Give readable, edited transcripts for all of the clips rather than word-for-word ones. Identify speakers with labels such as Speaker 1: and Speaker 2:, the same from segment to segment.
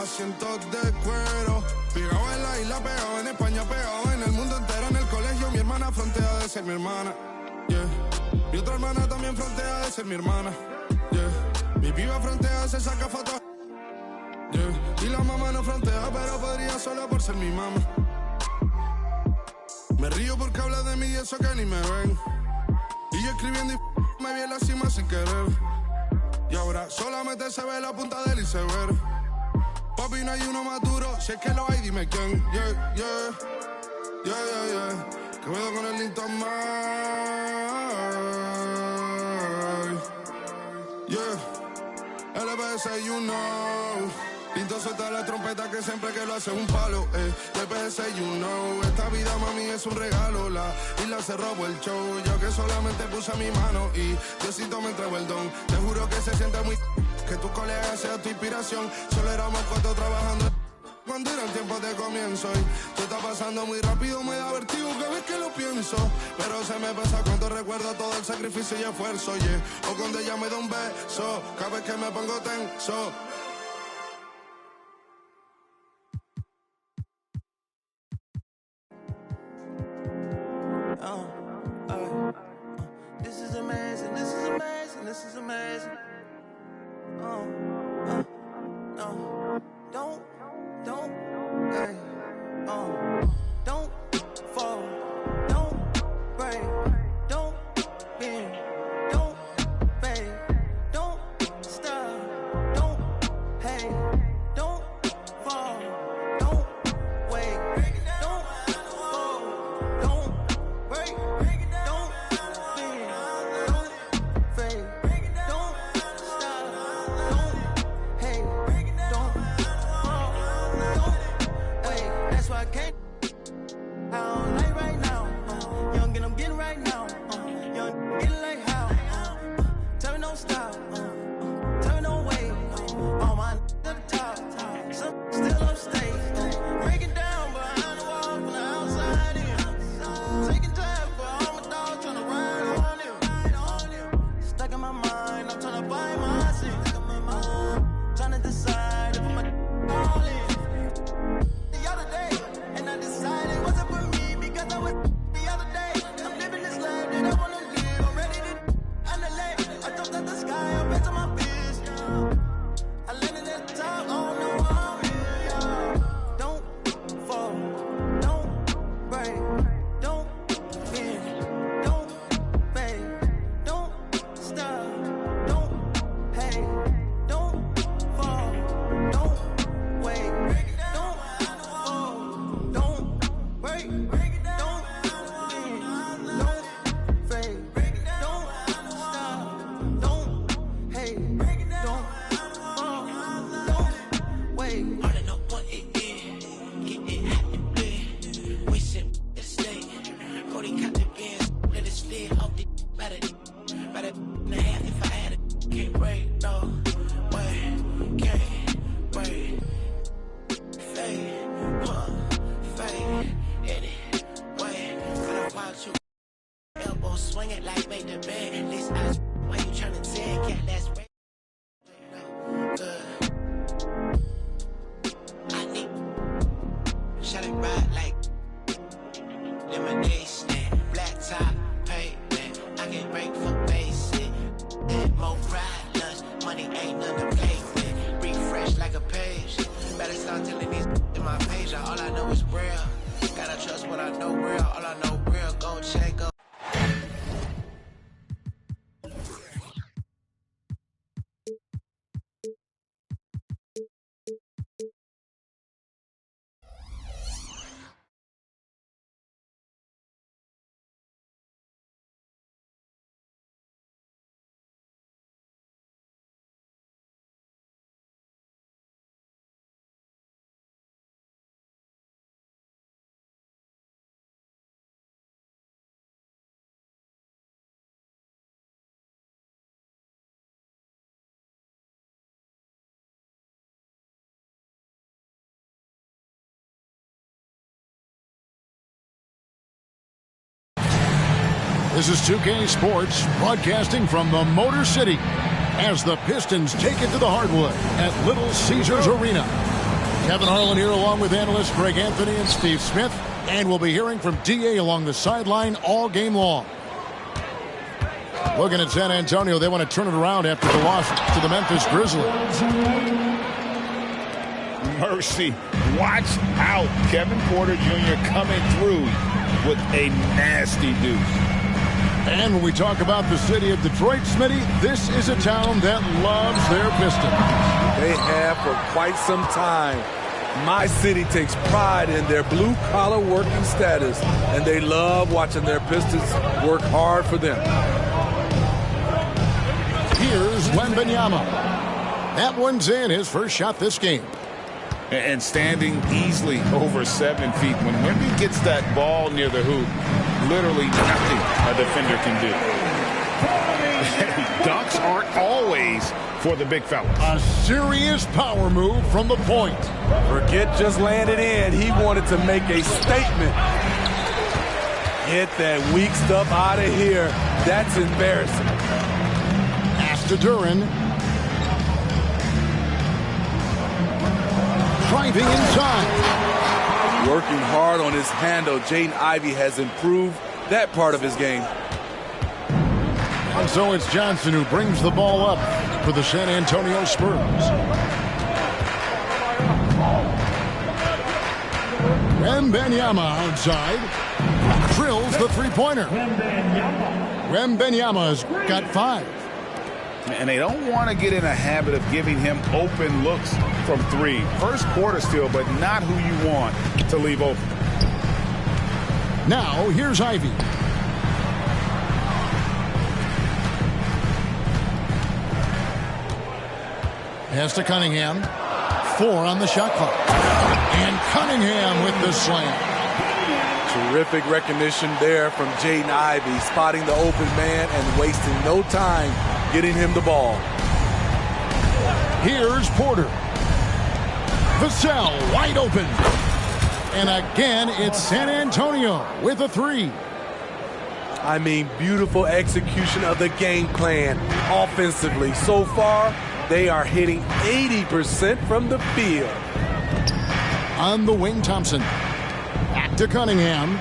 Speaker 1: asientos de cuero. Pegado en la isla, pegado en España, pegado en el mundo entero. En el colegio mi hermana frontea de ser mi hermana, yeah. Mi otra hermana también frontea de ser mi hermana, yeah. Mi piba frontea, se saca fotos, yeah. Y la mamá no frontea, pero podría solo por ser mi mamá. Me río porque habla de mí y eso que ni me ven. Y yo escribiendo y me vi en la cima sin querer. Y ahora solamente se ve la punta del iceberg. Papi, no hay uno más duro, si es que lo hay, dime quién. Yeah, yeah, yeah, yeah, yeah. Que me con el Linton Mike. Yeah, LPS, you know. Pinto suelta la trompeta que siempre que lo hace un palo, LPS, you know. Esta vida, mami, es un regalo. La isla se robó el show. Yo que solamente puse mi mano y Diosito me entregó el don. Te juro que se siente muy... Que tu colega sea tu inspiración. Solo éramos 4 trabajando cuando eran tiempos de comienzo. Y tú está pasando muy rápido, me da vertigo cada vez que lo pienso. Pero se me pasa cuando recuerdo todo el sacrificio y esfuerzo, yeah. O cuando ella me da un beso, cada vez que me pongo tenso.
Speaker 2: This is amazing, this is amazing, this is amazing. Don't, hey, don't fall, don't break, don't bend, don't fade, don't stop, don't hate, don't fall, don't wait, don't fall, don't break, don't bend, don't fade, don't stop, don't hate, don't fall, don't wait. That's why I can't. I don't like right now. Young and I'm getting right now. Young getting like how. Tell me don't stop. Tell me don't wait. All my to the top. Some still upstate. Breaking down behind the wall from the outside in. Taking time for all my dogs trying to ride on him. Stuck in my mind. I'm trying to find my seat. Trying to decide if I'm all in. The other day, and I decided it wasn't for me because I was the other day. I'm living this life that I wanna live. I'm ready to annihilate. I jumped out the sky, I'm into my biz. I landed at the top, oh no, I'm here, yeah. Don't fall, don't break, don't bend, don't fade, don't stop, don't hate, don't fall, don't wait, don't fall, don't break, don't bend, don't fade, don't stop, don't hate, don't fall, don't wait.
Speaker 3: All I know what it is, get it how it been. We sit at the state, Brody got the bands, let it slid off the by the half if I had it. Can't break, no, wait, can't break. Fade, fade, anyway. When I watch you, elbow swing it like make the band. This eyes, why you tryna tag? Cat, that's right. I need shut it right like lemonade stand, black top, pavement. I can break for basic, more pride, lunch, money ain't nothing to play with. Refresh like a page, better start telling these in my page. All I know is real, gotta trust what I know real. All I know real, go check up.
Speaker 4: This is 2K Sports, broadcasting from the Motor City as the Pistons take it to the hardwood at Little Caesars Arena. Kevin Harlan here along with analysts Greg Anthony and Steve Smith. And we'll be hearing from D.A. along the sideline all game long. Looking at San Antonio, they want to turn it around after the loss to the Memphis Grizzlies.
Speaker 5: Mercy. Watch out. Kevin Porter Jr. coming through with a nasty deuce.
Speaker 4: And when we talk about the city of Detroit, Smitty, this is a town that loves their Pistons.
Speaker 6: They have for quite some time. My city takes pride in their blue-collar working status, and they love watching their Pistons work hard for them.
Speaker 4: Here's Wembanyama. That one's in, his first shot this game.
Speaker 5: And standing easily over 7 feet. When Wemby gets that ball near the hoop, literally nothing a defender can do. Dunks aren't always for the big fellas.
Speaker 4: A serious power move from the point.
Speaker 6: Forget just landed in. He wanted to make a statement. Get that weak stuff out of here. That's embarrassing.
Speaker 4: Duran. Driving inside.
Speaker 6: Working hard on his handle. Jaden Ivey has improved that part of his game.
Speaker 4: And so it's Johnson who brings the ball up for the San Antonio Spurs. Wembanyama outside. Drills the three-pointer. Wembanyama's got 5.
Speaker 5: And they don't want to get in a habit of giving him open looks from 3. First quarter still, but not who you want to leave open.
Speaker 4: Now, here's Ivey. Pass to Cunningham. 4 on the shot clock. And Cunningham with the slam.
Speaker 6: Terrific recognition there from Jaden Ivey, spotting the open man and wasting no time getting him the ball.
Speaker 4: Here's Porter. Vassell wide open. And again, it's San Antonio with a 3.
Speaker 6: I mean, beautiful execution of the game plan offensively. So far, they are hitting 80% from the field.
Speaker 4: On the wing, Thompson. Back to Cunningham.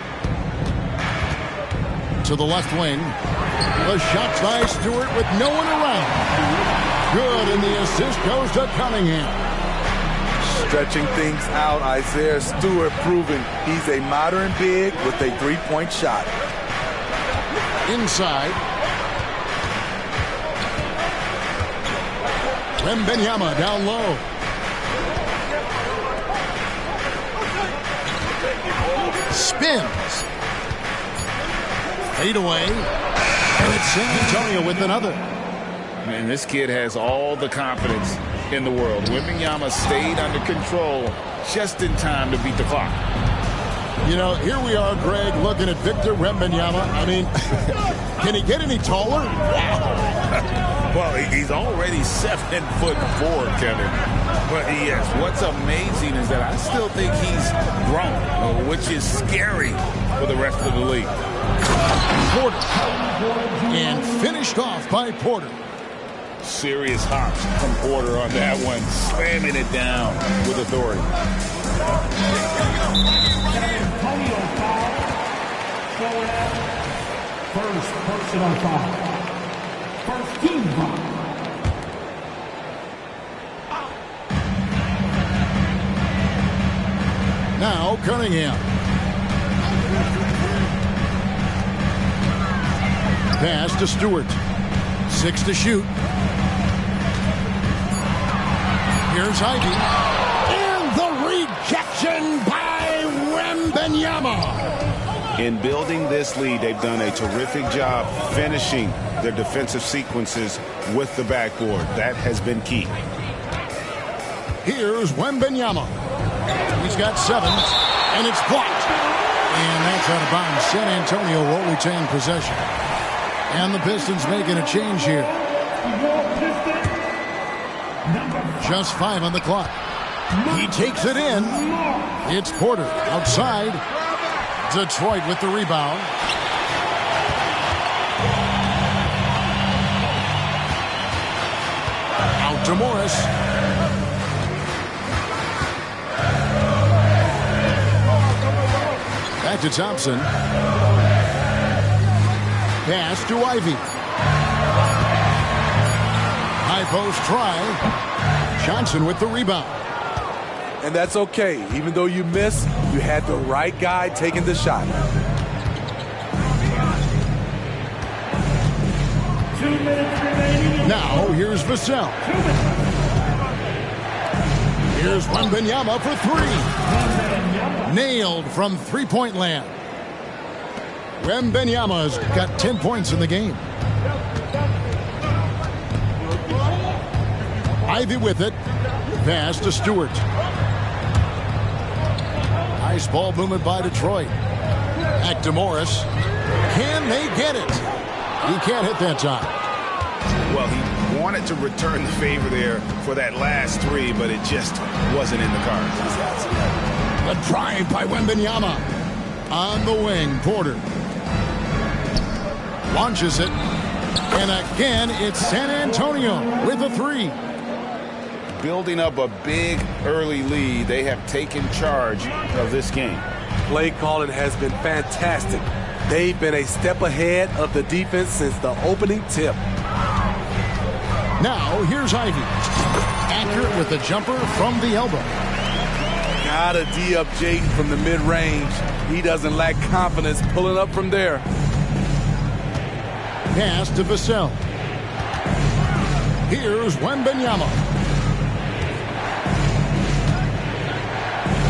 Speaker 4: To the left wing. The shot by Stewart with no one around. Good, and the assist goes to Cunningham.
Speaker 6: Stretching things out, Isaiah Stewart proving he's a modern big with a three-point shot.
Speaker 4: Inside. Wembanyama down low. Spins. Fade away. And it's San Antonio with another.
Speaker 5: And this kid has all the confidence in the world. Wembanyama stayed under control just in time to beat the clock.
Speaker 4: You know, here we are, Greg, looking at Victor Wembanyama. I mean, can he get any taller?
Speaker 5: Well, he's already 7'4", Kevin. But yes, what's amazing is that I still think he's grown, which is scary for the rest of the league.
Speaker 4: Porter. And finished off by Porter.
Speaker 5: Serious hops from Porter on that one, slamming it down with authority.
Speaker 7: First personal foul. First team foul.
Speaker 4: Now Cunningham. Pass to Stewart. 6 to shoot. Here's Ivey. And the rejection by Wembanyama.
Speaker 8: In building this lead, they've done a terrific job finishing their defensive sequences with the backboard. That has been key.
Speaker 4: Here's Wembanyama. He's got 7, and it's blocked. And that's out of bounds. San Antonio will retain possession. And the Pistons making a change here. Just 5 on the clock. He takes it in. It's Porter outside. Detroit with the rebound. Out to Morris. to Thompson. Pass to Ivy. High post try. Johnson with the rebound.
Speaker 6: And that's okay. Even though you miss, you had the right guy taking the shot.
Speaker 7: 2 minutes remaining.
Speaker 4: Now, here's Vassell. Here's Wembanyama for three. Nailed from three-point land. Wembanyama's got 10 points in the game. Ivy with it. Pass to Stewart. Nice ball movement by Detroit. Back to Morris. Can they get it? He can't hit that time.
Speaker 8: Well, he wanted to return the favor there for that last three, but it just wasn't in the cards.
Speaker 4: The drive by Wembanyama. On the wing, Porter. Launches it. And again, it's San Antonio with a three.
Speaker 8: Building up a big early lead, they have taken charge of this game.
Speaker 6: Play calling has been fantastic. They've been a step ahead of the defense since the opening tip.
Speaker 4: Now, here's Ivy. Accurate with the jumper from the elbow.
Speaker 6: Gotta D up Jaden from the mid-range. He doesn't lack confidence pulling up from there.
Speaker 4: Pass to Vassell. Here's Wembanyama.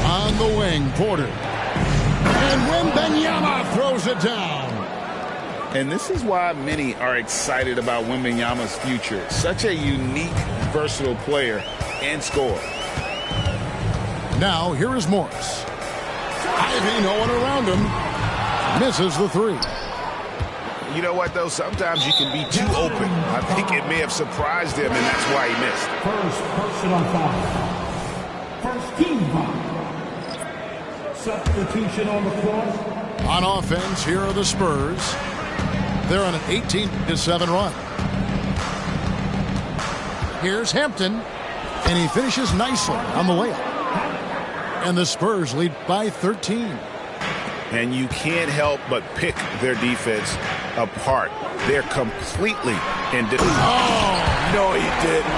Speaker 4: On the wing, Porter. And Wembanyama throws it down.
Speaker 8: And this is why many are excited about Wembanyama's future. Such a unique, versatile player and scorer.
Speaker 4: Now, here is Morris. Ivy, no one around him. Misses the three.
Speaker 8: You know what, though? Sometimes you can be too open. I think it may have surprised him, and that's why he missed.
Speaker 7: First personal foul. First team foul. Substitution on the court.
Speaker 4: On offense, here are the Spurs. They're on an 18-7 run. Here's Hampton, and he finishes nicely on the layup. And the Spurs lead by 13.
Speaker 8: And you can't help but pick their defense apart. They're completely indifferent.
Speaker 6: Oh, no, he didn't.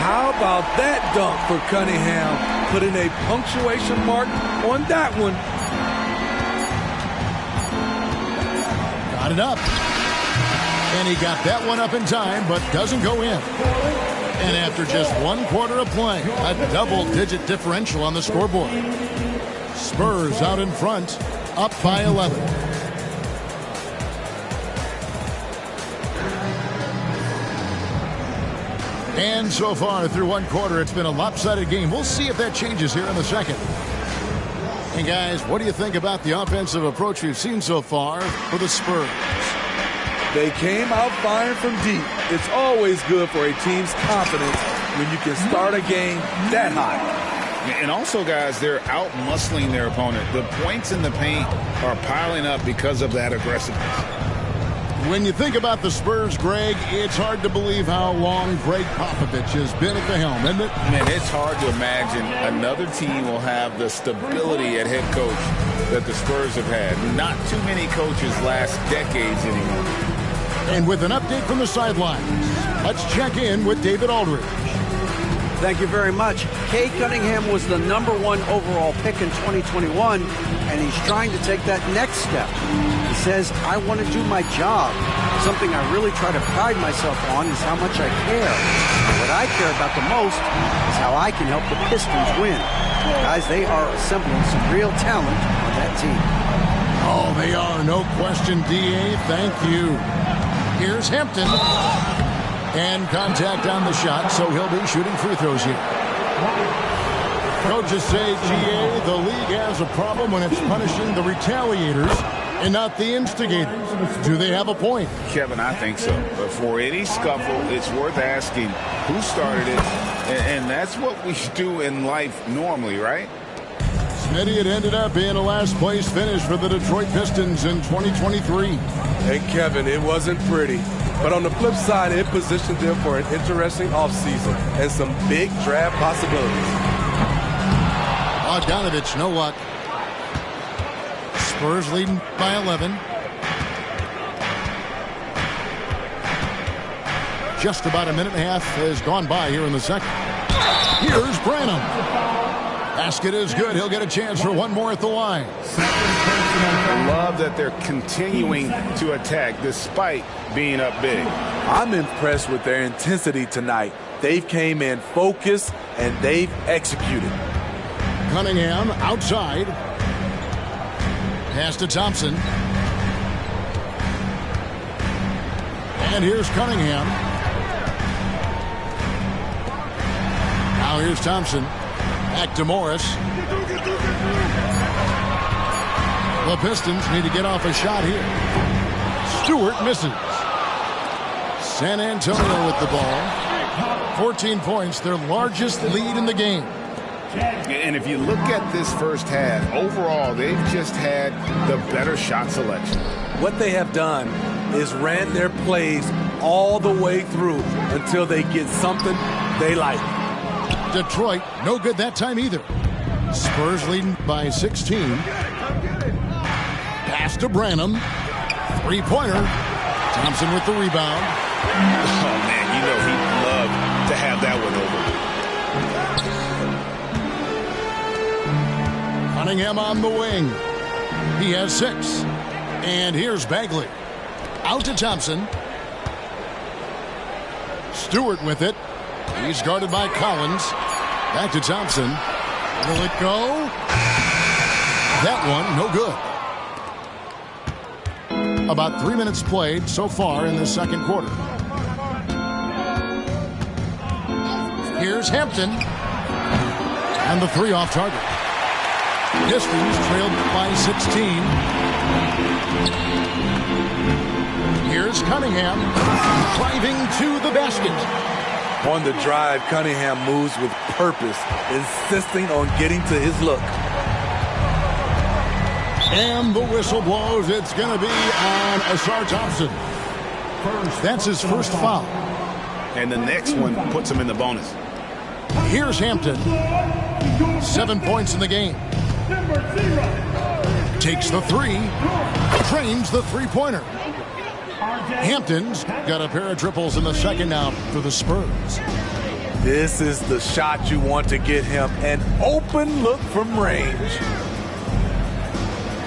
Speaker 6: How about that dunk for Cunningham? Putting a punctuation mark on that one.
Speaker 4: Got it up. And he got that one up in time, but doesn't go in. And after just 1 quarter of play, a double-digit differential on the scoreboard. Spurs out in front, up by 11. And so far through 1 quarter, it's been a lopsided game. We'll see if that changes here in the second. And guys, what do you think about the offensive approach we've seen so far for the Spurs?
Speaker 6: They came out firing from deep. It's always good for a team's confidence when you can start a game that high.
Speaker 8: And also, guys, they're out-muscling their opponent. The points in the paint are piling up because of that aggressiveness.
Speaker 4: When you think about the Spurs, Greg, it's hard to believe how long Greg Popovich has been at the helm, isn't it?
Speaker 8: Man, it's hard to imagine another team will have the stability at head coach that the Spurs have had. Not too many coaches last decades anymore.
Speaker 4: And with an update from the sidelines, let's check in with David Aldridge.
Speaker 9: Thank you very much. Cade Cunningham was the #1 overall pick in 2021, and he's trying to take that next step. He says, I want to do my job. Something I really try to pride myself on is how much I care. What I care about the most is how I can help the Pistons win. Guys, they are assembling some real talent on that team.
Speaker 4: Oh, they are. No question, D.A. Thank you. Here's Hampton. And contact on the shot, so he'll be shooting free throws here. Coaches say, GA, the league has a problem when it's punishing the retaliators and not the instigators. Do they have a point?
Speaker 8: Kevin, I think so. But for any scuffle, it's worth asking who started it. And that's what we do in life normally, right?
Speaker 4: Smitty, it ended up being a last-place finish for the Detroit Pistons in 2023.
Speaker 6: Hey, Kevin, it wasn't pretty. But on the flip side, it positioned them for an interesting offseason and some big draft possibilities.
Speaker 4: Bogdanovich, no luck. Spurs leading by 11. Just about a minute and a half has gone by here in the second. Here's Branham. Basket is good. He'll get a chance for one more at the line.
Speaker 8: I love that they're continuing to attack despite being up big.
Speaker 6: I'm impressed with their intensity tonight. They've came in focused and they've executed.
Speaker 4: Cunningham outside. Pass to Thompson. And here's Cunningham. Now here's Thompson. Back to Morris. The Pistons need to get off a shot here. Stewart misses. San Antonio with the ball. 14 points, their largest lead in the game.
Speaker 8: And if you look at this first half, overall, they've just had the better shot selection.
Speaker 6: What they have done is ran their plays all the way through until they get something they like.
Speaker 4: Detroit, no good that time either. Spurs leading by 16. Pass to Branham. Three-pointer. Thompson with the rebound.
Speaker 8: Oh, man, you know he'd love to have that one over.
Speaker 4: Cunningham on the wing. He has 6. And here's Bagley. Out to Thompson. Stewart with it. He's guarded by Collins. Back to Thompson. Will it go? That one, no good. About 3 minutes played so far in the second quarter. Here's Hampton. And the 3 off target. Pistons trailed by 16. Here's Cunningham driving to the basket.
Speaker 6: On the drive, Cunningham moves with purpose, insisting on getting to his look.
Speaker 4: And the whistle blows. It's going to be on Asar Thompson. That's his first foul.
Speaker 8: And the next one puts him in the bonus.
Speaker 4: Here's Hampton. 7 points in the game. Takes the 3. Trains the three-pointer. Hampton's got a pair of triples in the second now for the Spurs.
Speaker 6: This is the shot you want to get him. An open look from range.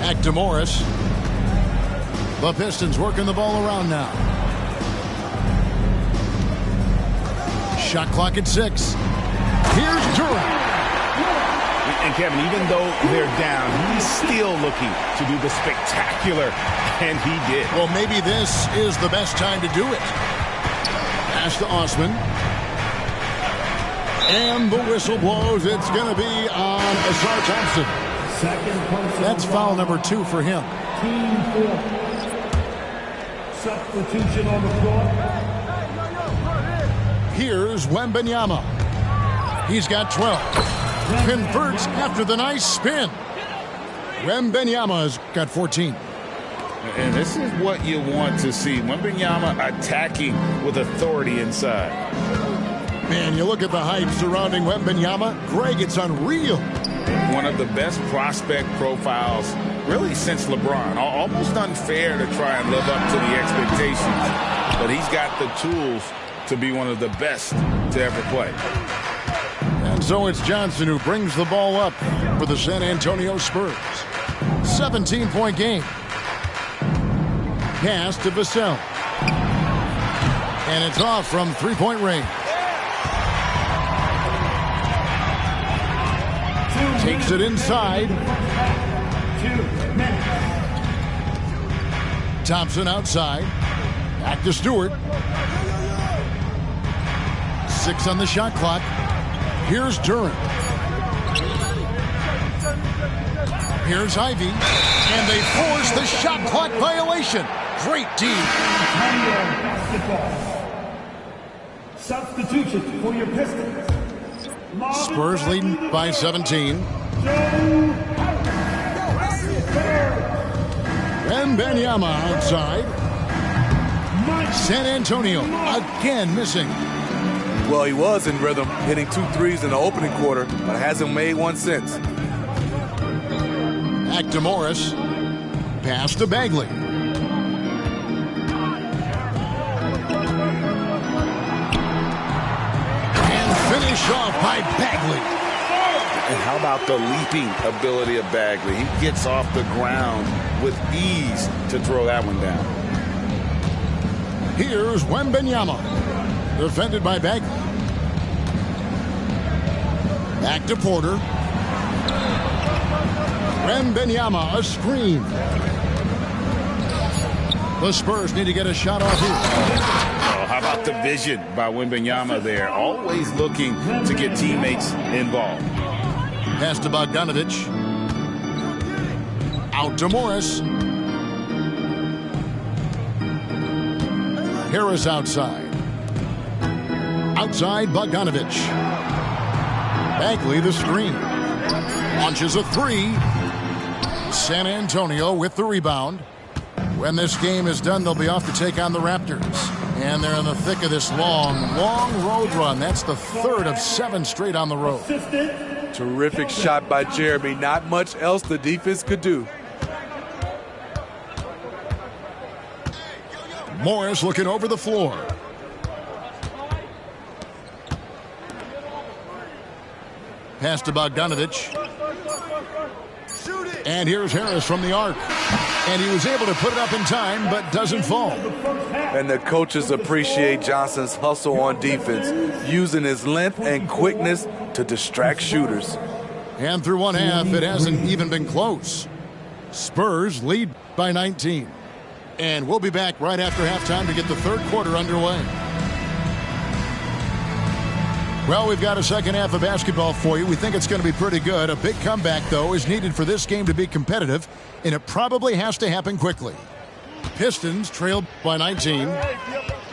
Speaker 4: Back to Morris. The Pistons working the ball around now. Shot clock at 6. Here's Durant.
Speaker 8: And Kevin, even though they're down, he's still looking to do the spectacular, and he did.
Speaker 4: Well, maybe this is the best time to do it. Pass to Osman. And the whistle blows. It's going to be on Asar Thompson. That's foul number 2 for him.
Speaker 7: Team 4. Substitution on the floor.
Speaker 4: Here's Wembanyama. He's got 12. Converts after the nice spin. Wembanyama's got 14.
Speaker 8: And this is what you want to see. Wembanyama attacking with authority inside.
Speaker 4: Man, you look at the hype surrounding Wembanyama. Greg, it's unreal.
Speaker 8: One of the best prospect profiles really since LeBron. Almost unfair to try and live up to the expectations. But he's got the tools to be one of the best to ever play.
Speaker 4: And so it's Johnson who brings the ball up for the San Antonio Spurs. 17-point game. Pass to Vassell. And it's off from three-point range. Takes it inside.
Speaker 7: 2 minutes.
Speaker 4: Thompson outside. Back to Stewart. 6 on the shot clock. Here's Durant. Here's Ivy. And they force the shot clock violation. Great D.
Speaker 7: Substitution for your Pistons.
Speaker 4: Spurs leading by 17. Wembanyama outside. San Antonio again missing.
Speaker 6: Well, he was in rhythm, hitting 2 threes in the opening quarter, but hasn't made one since.
Speaker 4: Back to Morris. Pass to Bagley. And finish off by Bagley.
Speaker 5: And how about the leaping ability of Bagley? He gets off the ground with ease to throw that one down.
Speaker 4: Here's Wembanyama. Defended by Bagley. Back to Porter. Wembanyama, a screen. The Spurs need to get a shot off here.
Speaker 5: Oh, how about the vision by Wembanyama there? Always looking to get teammates involved.
Speaker 4: Pass to Bogdanovich. Out to Morris. Harris outside. Outside Bogdanovich. Bagley the screen. Launches a three. San Antonio with the rebound. When this game is done, they'll be off to take on the Raptors. And they're in the thick of this long road run. That's the third of 7 straight on the road.
Speaker 6: Terrific shot by Jeremy. Not much else the defense could do.
Speaker 4: Morris looking over the floor. Pass to Bogdanovich. And here's Harris from the arc. And he was able to put it up in time, but doesn't fall.
Speaker 6: And the coaches appreciate Johnson's hustle on defense, using his length and quickness to distract shooters.
Speaker 4: And through one half, it hasn't even been close. Spurs lead by 19. And we'll be back right after halftime to get the third quarter underway. Well, we've got a second half of basketball for you. We think it's going to be pretty good. A big comeback, though, is needed for this game to be competitive, and it probably has to happen quickly. Pistons trailed by 19.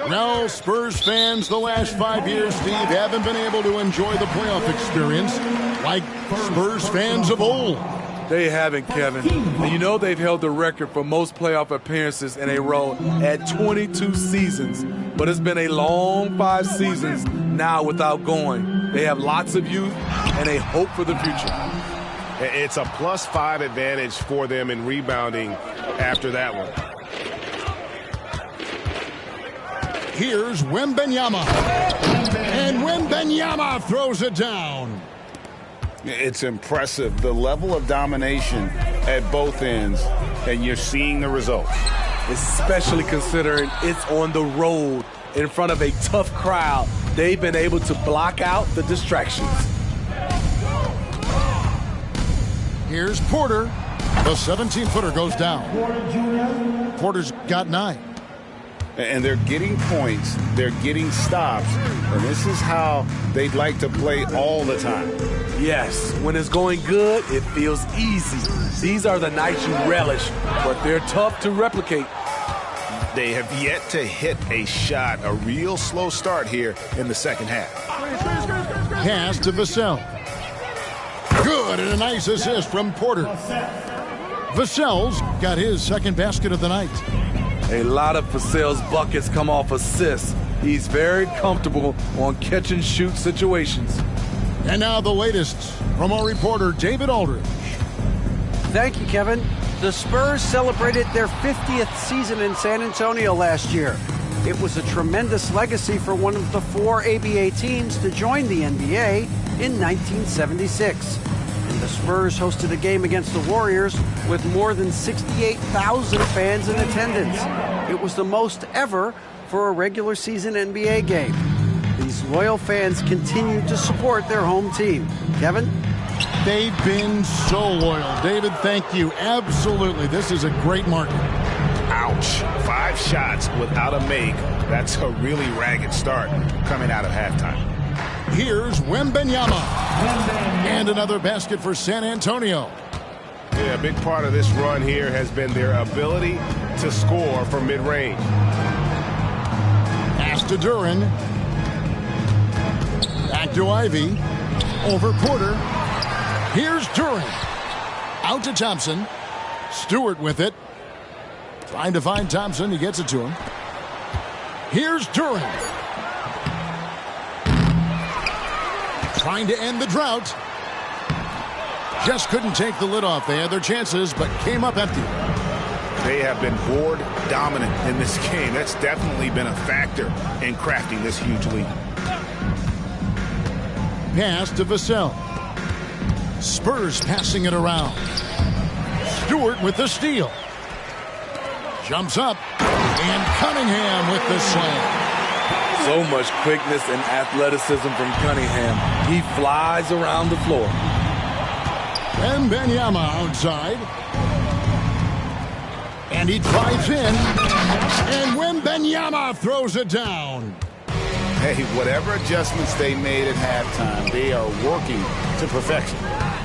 Speaker 4: Well, Spurs fans, the last 5 years, Steve, haven't been able to enjoy the playoff experience like Spurs fans of old.
Speaker 6: They haven't, Kevin. And you know they've held the record for most playoff appearances in a row at 22 seasons. But it's been a long 5 seasons now without going. They have lots of youth and a hope for the future.
Speaker 10: It's a +5 advantage for them in rebounding after that one.
Speaker 4: Here's Wembanyama. And Wembanyama throws it down.
Speaker 5: It's impressive, the level of domination at both ends, and you're seeing the results.
Speaker 6: Especially considering it's on the road in front of a tough crowd. They've been able to block out the distractions.
Speaker 4: Here's Porter. The 17-footer goes down. Porter's got 9.
Speaker 5: And they're getting points, they're getting stops, and this is how they'd like to play all the time.
Speaker 6: Yes, when it's going good, it feels easy. These are the nights you relish, but they're tough to replicate.
Speaker 10: They have yet to hit a shot, a real slow start here in the second half.
Speaker 4: Pass to Vassell. Good, and a nice assist from Porter. Vassell's got his second basket of the night.
Speaker 6: A lot of Vassell's buckets come off assists. He's very comfortable on catch-and-shoot situations.
Speaker 4: And now the latest from our reporter, David Aldridge.
Speaker 9: Thank you, Kevin. The Spurs celebrated their 50th season in San Antonio last year. It was a tremendous legacy for one of the 4 ABA teams to join the NBA in 1976. And the Spurs hosted a game against the Warriors with more than 68,000 fans in attendance. It was the most ever for a regular season NBA game. These loyal fans continue to support their home team. Kevin?
Speaker 4: They've been so loyal. David, thank you. Absolutely. This is a great market.
Speaker 10: Ouch. 5 shots without a make. That's a really ragged start coming out of halftime.
Speaker 4: Here's Wembanyama. And another basket for San Antonio.
Speaker 10: Yeah, a big part of this run here has been their ability to score from mid-range.
Speaker 4: Pass to Duren. Back to Ivy. Over Porter. Here's Duren. Out to Thompson. Stewart with it. Trying to find Thompson. He gets it to him. Here's Duren. Trying to end the drought. Just couldn't take the lid off. They had their chances, but came up empty.
Speaker 10: They have been board dominant in this game. That's definitely been a factor in crafting this huge lead.
Speaker 4: Pass to Vassell. Spurs passing it around. Stewart with the steal. Jumps up. And Cunningham with the slam.
Speaker 6: So much quickness and athleticism from Cunningham. He flies around the floor.
Speaker 4: And Wembanyama outside. And he drives in. And Wembanyama throws it down.
Speaker 10: Hey, whatever adjustments they made at halftime, they are working to perfection.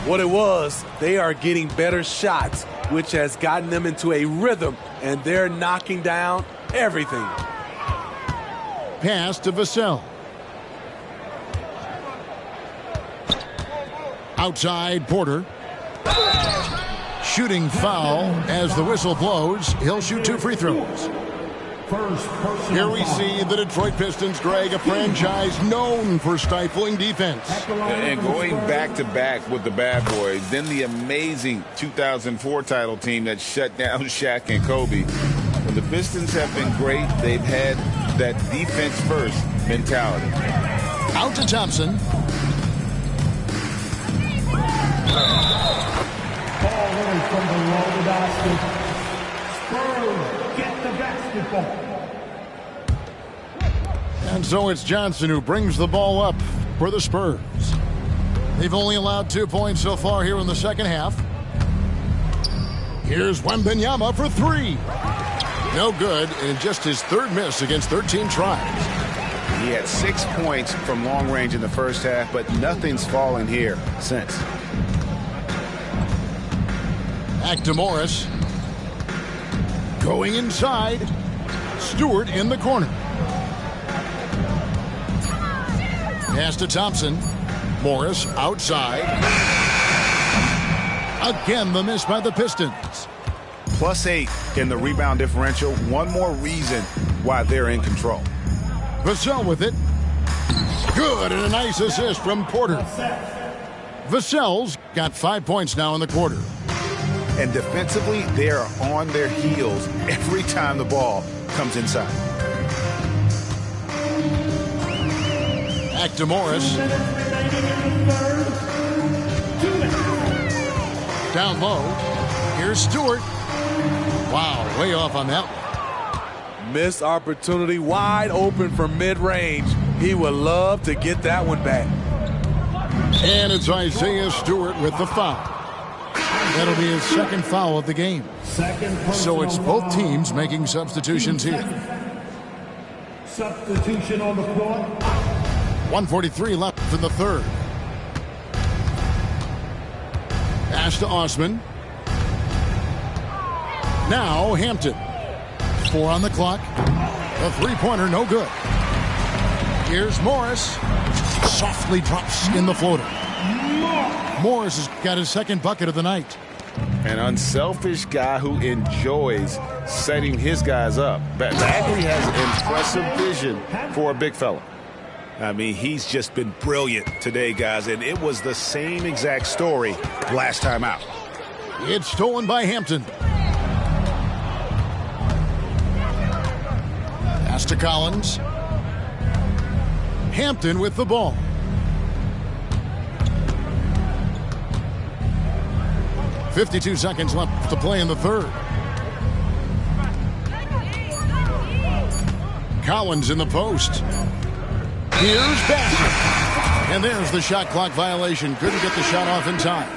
Speaker 6: What it was, they are getting better shots, which has gotten them into a rhythm, and they're knocking down everything.
Speaker 4: Pass to Vassell. Outside, Porter. Shooting foul as the whistle blows. He'll shoot 2 free throws. Here we see the Detroit Pistons, Greg, a franchise known for stifling defense.
Speaker 8: And going back-to-back with the bad boys, then the amazing 2004 title team that shut down Shaq and Kobe. When the Pistons have been great, they've had that defense-first mentality.
Speaker 4: Out to Thompson.
Speaker 7: Ball away from below the basket. Spurs get the basketball.
Speaker 4: And so it's Johnson who brings the ball up for the Spurs. They've only allowed 2 points so far here in the second half. Here's Wembanyama for 3. No good, and just his 3rd miss against 13 tries.
Speaker 10: He had 6 points from long range in the first half, but nothing's fallen here since.
Speaker 4: Back to Morris. Going inside. Stewart in the corner. Pass to Thompson. Morris outside. Again, the miss by the Pistons.
Speaker 10: +8 in the rebound differential. One more reason why they're in control.
Speaker 4: Vassell with it. Good, and a nice assist from Porter. Vassell's got 5 points now in the quarter.
Speaker 10: And defensively, they are on their heels every time the ball comes inside.
Speaker 4: Back to Morris. Down low. Here's Stewart. Wow, way off on that one.
Speaker 6: Missed opportunity, wide open from mid-range. He would love to get that one back.
Speaker 4: And it's Isaiah Stewart with the foul. That'll be his 2nd foul of the game. So it's both teams making substitutions here.
Speaker 7: Substitution on the court.
Speaker 4: 1:43 left in the 3rd. Pass to Osman. Now Hampton. 4 on the clock. The 3-pointer, no good. Here's Morris. Softly drops in the floater. Morris has got his 2nd bucket of the night.
Speaker 8: An unselfish guy who enjoys setting his guys up. Bagley has impressive vision for a big fella.
Speaker 10: I mean, he's just been brilliant today, guys, and it was the same exact story last time out.
Speaker 4: It's stolen by Hampton. Pass to Collins. Hampton with the ball. .52 seconds left to play in the 3rd. Collins in the post. Here's Bassett. And there's the shot clock violation. Couldn't get the shot off in time.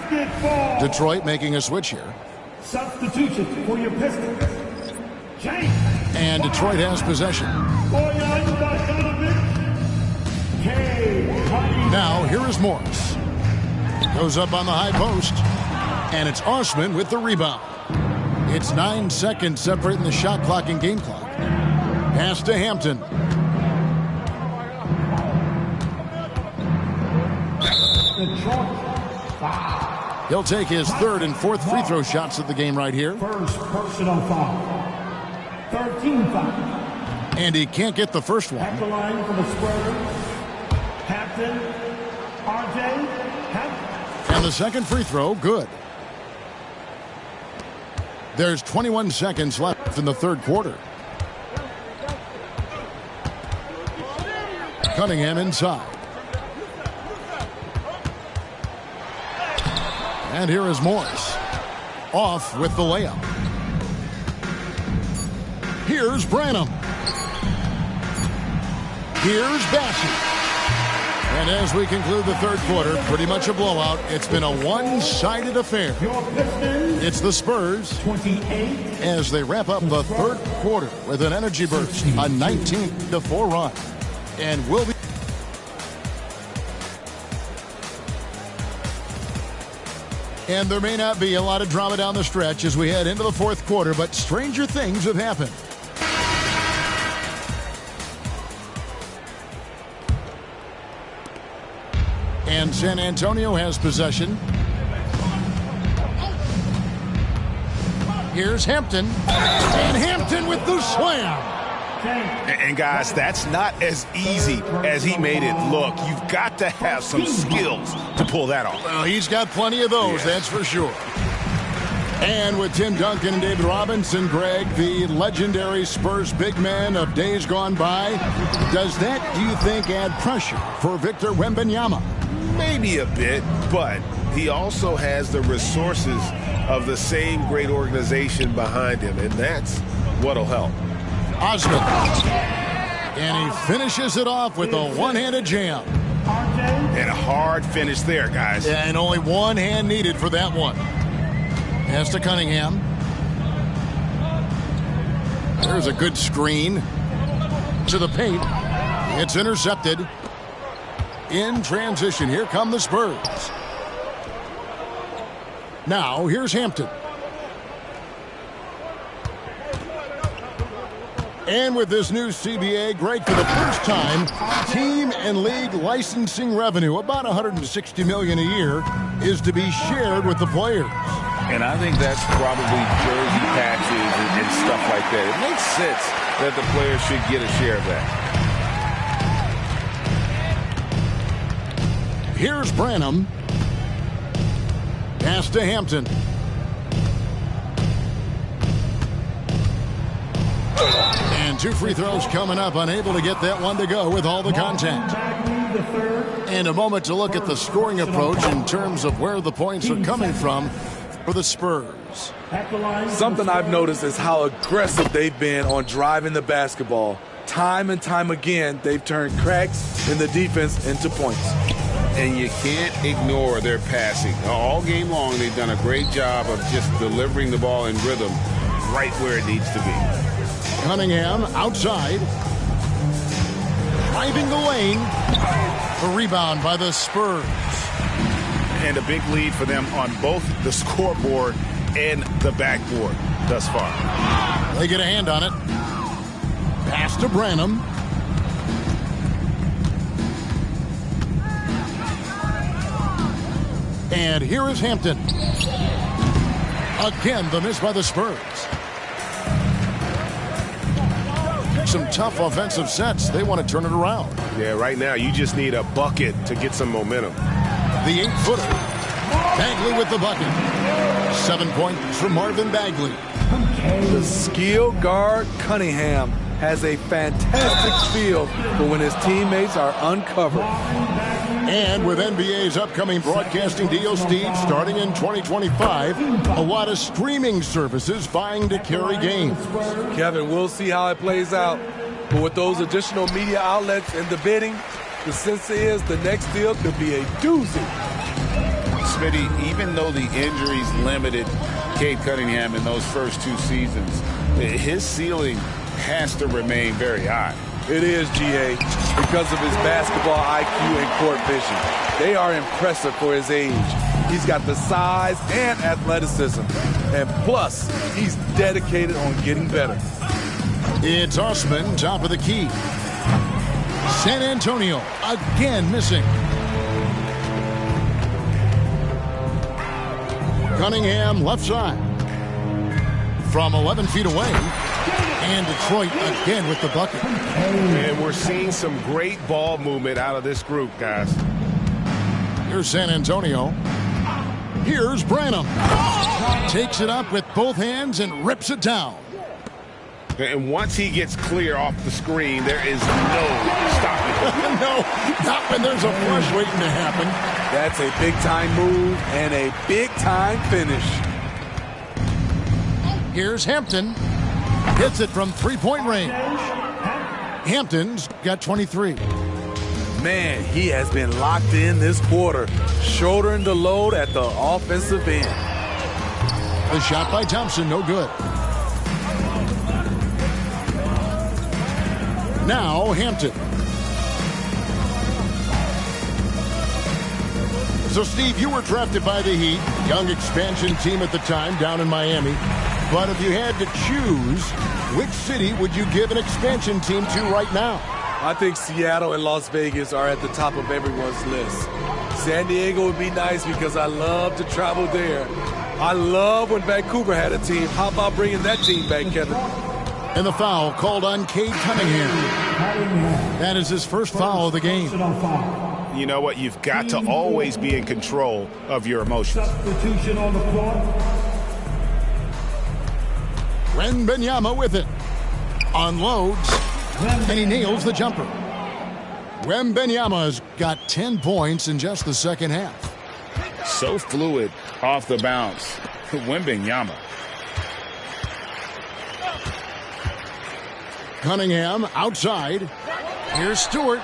Speaker 4: Detroit making a switch here.
Speaker 7: Substitution for your Pistons. James.
Speaker 4: And Detroit has possession. Now here is Morris. Goes up on the high post. And it's Osman with the rebound. It's 9 seconds separating the shot clock and game clock. Pass to Hampton. He'll take his 3rd and 4th free throw shots of the game right here.
Speaker 7: First personal foul. 13 foul.
Speaker 4: And he can't get the first one.
Speaker 7: At the line for the Spurs. Captain R.J. Hampton.
Speaker 4: And the 2nd free throw, good. There's 21 seconds left in the third quarter. Cunningham inside. And here is Morris. Off with the layup. Here's Branham. Here's Bassey. And as we conclude the third quarter, pretty much a blowout. It's been a one-sided affair. It's the Spurs
Speaker 7: 28
Speaker 4: as they wrap up the third quarter with an energy burst, a 19-4 run. And will be. And there may not be a lot of drama down the stretch as we head into the fourth quarter, but stranger things have happened. And San Antonio has possession. Here's Hampton. And Hampton with the slam.
Speaker 10: And guys, that's not as easy as he made it look. You've got to have some skills to pull that off.
Speaker 4: Well, he's got plenty of those, that's for sure. And with Tim Duncan and David Robinson, Greg, the legendary Spurs big man of days gone by, does that, do you think, add pressure for Victor Wembanyama?
Speaker 10: Maybe a bit, but he also has the resources of the same great organization behind him, and that's what'll help.
Speaker 4: Osman. And he finishes it off with a one-handed jam.
Speaker 10: And a hard finish there, guys.
Speaker 4: And only one hand needed for that one. Pass to Cunningham. There's a good screen. To the paint. It's intercepted. In transition, here come the Spurs. Now, here's Hampton. And with this new CBA, Greg, for the first time, team and league licensing revenue, about $160 million a year, is to be shared with the players.
Speaker 8: And I think that's probably jersey patches and stuff like that. It makes sense that the players should get a share of that.
Speaker 4: Here's Branham. Pass to Hampton. And two free throws coming up, unable to get that one to go with all the contact. And a moment to look at the scoring approach in terms of where the points are coming from for the Spurs.
Speaker 6: Something I've noticed is how aggressive they've been on driving the basketball. Time and time again, they've turned cracks in the defense into points.
Speaker 8: And you can't ignore their passing. All game long, they've done a great job of just delivering the ball in rhythm right where it needs to be.
Speaker 4: Cunningham outside. Driving the lane. A rebound by the Spurs.
Speaker 10: And a big lead for them on both the scoreboard and the backboard thus far.
Speaker 4: They get a hand on it. Pass to Branham. And here is Hampton. Again, the miss by the Spurs. Some tough offensive sets. They want to turn it around.
Speaker 10: Yeah, right now you just need a bucket to get some momentum.
Speaker 4: The 8-footer. Bagley with the bucket. 7 points from Marvin Bagley.
Speaker 6: The skilled guard Cunningham has a fantastic feel for when his teammates are uncovered.
Speaker 4: And with NBA's upcoming broadcasting deal, Steve, starting in 2025, a lot of streaming services vying to carry games.
Speaker 6: Kevin, we'll see how it plays out. But with those additional media outlets in the bidding, the sense is the next deal could be a doozy.
Speaker 8: Smitty, even though the injuries limited Cade Cunningham in those first 2 seasons, his ceiling has to remain very high.
Speaker 6: It is, GA, because of his basketball IQ and court vision. They are impressive for his age. He's got the size and athleticism. And plus, he's dedicated on getting better.
Speaker 4: It's Osman, top of the key. San Antonio again missing. Cunningham left side. From 11 feet away. And Detroit again with the bucket.
Speaker 10: And we're seeing some great ball movement out of this group, guys.
Speaker 4: Here's San Antonio. Here's Branham. Takes it up with both hands and rips it down.
Speaker 8: And once he gets clear off the screen, there is no stopping him.
Speaker 4: No, not when there's a flush waiting to happen.
Speaker 6: That's a big-time move and a big-time finish.
Speaker 4: Here's Hampton. Hits it from three-point range. Hampton's got 23.
Speaker 6: Man, he has been locked in this quarter, shouldering the load at the offensive end.
Speaker 4: A shot by Thompson, no good. Now Hampton. So, Steve, you were drafted by the Heat, young expansion team at the time down in Miami. But if you had to choose, which city would you give an expansion team to right now?
Speaker 6: I think Seattle and Las Vegas are at the top of everyone's list. San Diego would be nice because I love to travel there. I love when Vancouver had a team. How about bringing that team back, Kevin?
Speaker 4: And the foul called on Cade Cunningham. That is his first foul of the game.
Speaker 8: You know what? You've got to always be in control of your emotions.
Speaker 7: Substitution on the floor.
Speaker 4: Wembanyama with it. Unloads. And he nails the jumper. Wembanyama's got 10 points in just the second half.
Speaker 8: So fluid off the bounce. Wembanyama.
Speaker 4: Cunningham outside. Here's Stewart.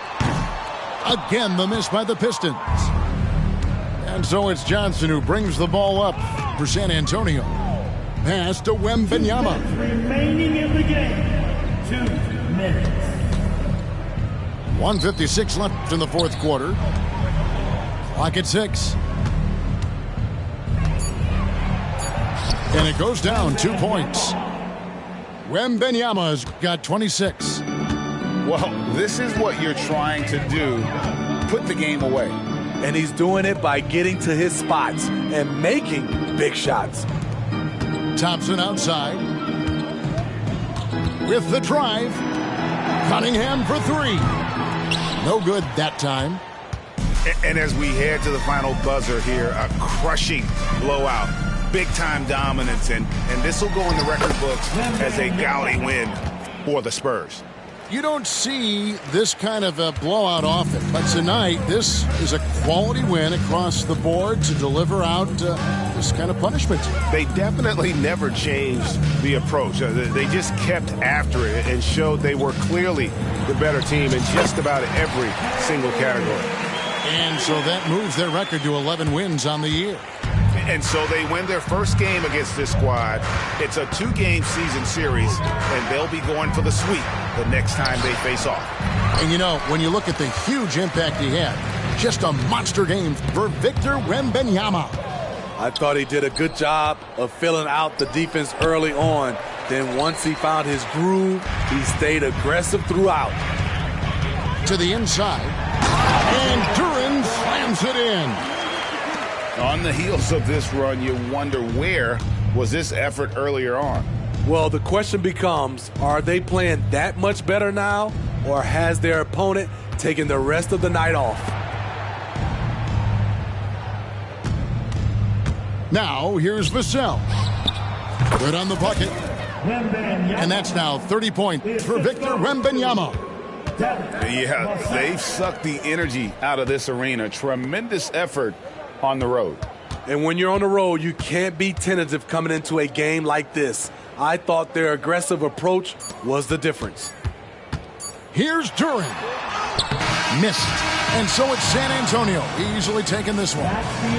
Speaker 4: Again, the miss by the Pistons. And so it's Johnson who brings the ball up for San Antonio. Pass to Wembanyama.
Speaker 7: Remaining in the game. 2 minutes.
Speaker 4: 1:56 left in the fourth quarter. Clock at 6. And it goes down 2 points. Wembanyama's got 26.
Speaker 8: Well, this is what you're trying to do. Put the game away.
Speaker 6: And he's doing it by getting to his spots and making big shots.
Speaker 4: Thompson outside. With the drive. Cunningham for 3. No good that time.
Speaker 8: And as we head to the final buzzer here, a crushing blowout. Big-time dominance, and this will go in the record books as a gaudy win for the Spurs.
Speaker 4: You don't see this kind of a blowout often, but tonight this is a quality win across the board to deliver out this kind of punishment.
Speaker 10: They definitely never changed the approach. They just kept after it and showed they were clearly the better team in just about every single category.
Speaker 4: And so that moves their record to 11 wins on the year.
Speaker 8: And so they win their first game against this squad. It's a 2-game season series, and they'll be going for the sweep the next time they face off.
Speaker 4: And you know, when you look at the huge impact he had, just a monster game for Victor Wembanyama.
Speaker 6: I thought he did a good job of filling out the defense early on. Then once he found his groove, he stayed aggressive throughout.
Speaker 4: To the inside, and Duran slams it in.
Speaker 8: On the heels of this run, you wonder where was this effort earlier on?
Speaker 6: Well, the question becomes, are they playing that much better now, or has their opponent taken the rest of the night off?
Speaker 4: Now, here's Vassell. Good on the bucket. And that's now 30 points for Victor Wembanyama.
Speaker 8: Yeah, they've sucked the energy out of this arena. Tremendous effort on the road.
Speaker 6: And when you're on the road, you can't be tentative coming into a game like this. I thought their aggressive approach was the difference.
Speaker 4: Here's Duran. Missed. And so it's San Antonio easily taking this one.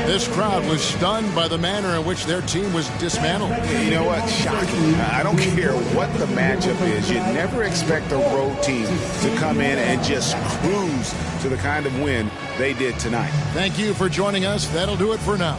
Speaker 4: This crowd was stunned by the manner in which their team was dismantled.
Speaker 8: You know what? Shocking. I don't care what the matchup is. You never expect a road team to come in and just cruise to the kind of win they did tonight.
Speaker 4: Thank you for joining us. That'll do it for now.